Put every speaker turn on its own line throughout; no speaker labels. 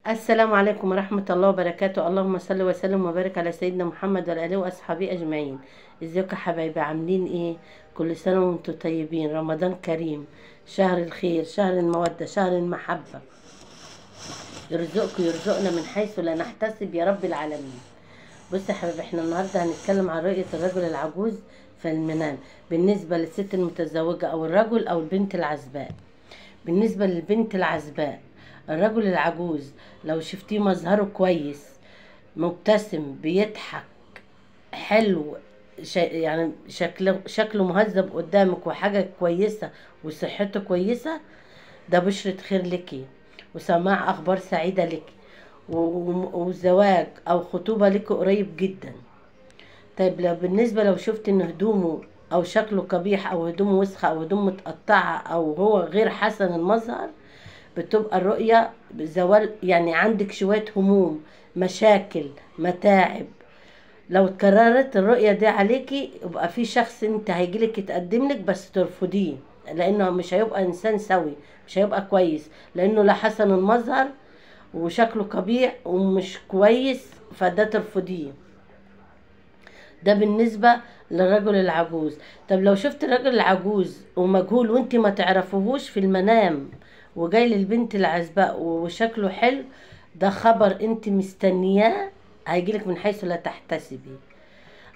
السلام عليكم ورحمة الله وبركاته. اللهم صل وسلم وبارك على سيدنا محمد وعلى آله وأصحابه أجمعين. ازيكم يا حبايبي، عاملين ايه؟ كل سنة وانتم طيبين. رمضان كريم، شهر الخير، شهر المودة، شهر المحبة. يرزقنا من حيث لا نحتسب يا رب العالمين. بص يا حبايبي، احنا النهارده هنتكلم عن رؤية الرجل العجوز في المنام بالنسبة للست المتزوجة أو الرجل أو البنت العزباء. بالنسبة للبنت العزباء، الرجل العجوز لو شفتيه مظهره كويس، مبتسم، بيضحك، حلو، يعني شكله مهذب قدامك وحاجة كويسة وصحته كويسة، ده بشرة خير لك وسماع أخبار سعيدة لك وزواج أو خطوبة لك قريب جدا. طيب لو شفت ان هدومه او شكله قبيح او هدومه وسخة او هدومه متقطعة او هو غير حسن المظهر، بتبقى الرؤية زوال، يعني عندك شوية هموم، مشاكل، متاعب. لو اتكررت الرؤية دي عليكي يبقى في شخص انت هيجيلك يتقدم لك بس ترفضيه، لانه مش هيبقى انسان سوي، مش هيبقى كويس، لانه لا حسن المظهر وشكله قبيح ومش كويس، فده ترفضيه. ده بالنسبة للرجل العجوز. طب لو شفت الرجل العجوز ومجهول وانت ما تعرفوهوش في المنام وجاي للبنت العزباء وشكله حلو، ده خبر انت مستنياه، هيجيلك من حيث لا تحتسبي،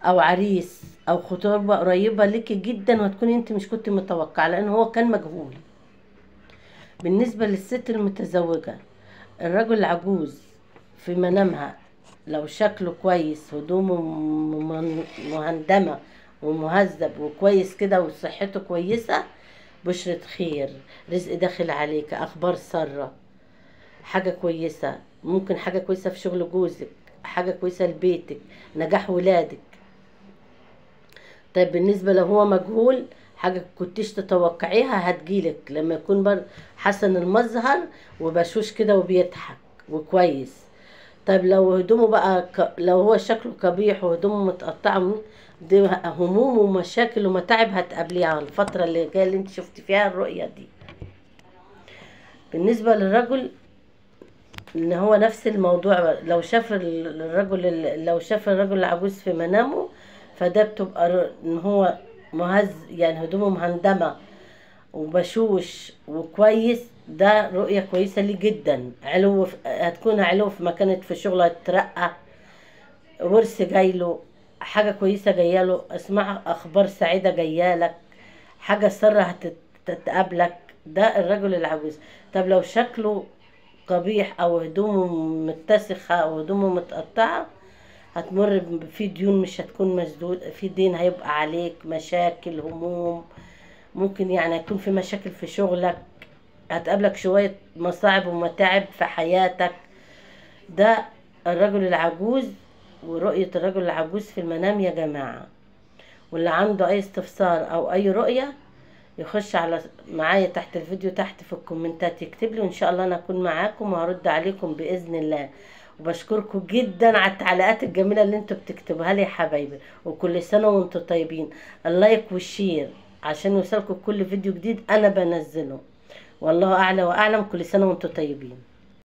او عريس او خطوبة قريبة لك جدا وهتكوني انت مش كنت متوقعة لان هو كان مجهول. بالنسبة للست المتزوجة، الرجل العجوز في منامها لو شكله كويس، هدومه مهندمة ومهذب وكويس كده وصحته كويسة، بشرة خير، رزق داخل عليك، أخبار سارة، حاجة كويسة، ممكن حاجة كويسة في شغل جوزك، حاجة كويسة لبيتك، نجاح ولادك. طيب بالنسبة لو هو مجهول، حاجة كنتش تتوقعيها هتجيلك لما يكون حسن المظهر وبشوش كده وبيضحك وكويس. طيب لو هدومه لو هو شكله قبيح وهدومه متقطعة، دي هموم ومشاكل ومتاعب هتقابليها الفترة اللي جاية اللي انت شفت فيها الرؤية دي. بالنسبة للرجل، ان هو نفس الموضوع، لو شاف الرجل العجوز في منامه، فده بتبقى ان هو يعني هدومه مهندمة وبشوش وكويس، ده رؤية كويسة ليه جدا. هتكون علو في مكانة في شغله، هتترقى، ورث جايله، حاجة كويسة جايله، اسمع اخبار سعيدة جايالك، حاجة سارة هتتقابلك، ده الرجل العجوز. طب لو شكله قبيح او هدومه متسخة او هدومه متقطعة، هتمر في ديون مش هتكون مسدود، في دين هيبقى عليك، مشاكل، هموم، ممكن يعني يكون في مشاكل في شغلك، هتقابلك شوية مصاعب ومتاعب في حياتك. ده الرجل العجوز ورؤية الرجل العجوز في المنام يا جماعة. واللي عنده اي استفسار او اي رؤية يخش معايا تحت الفيديو، تحت في الكومنتات يكتب لي، وان شاء الله انا اكون معاكم وهرد عليكم باذن الله. وبشكركم جدا على التعليقات الجميله اللي انتوا بتكتبوها لي يا حبايبي، وكل سنه وانتم طيبين. اللايك والشير عشان يوصلكم كل فيديو جديد انا بنزله. والله اعلى واعلم. كل سنه وانتم طيبين.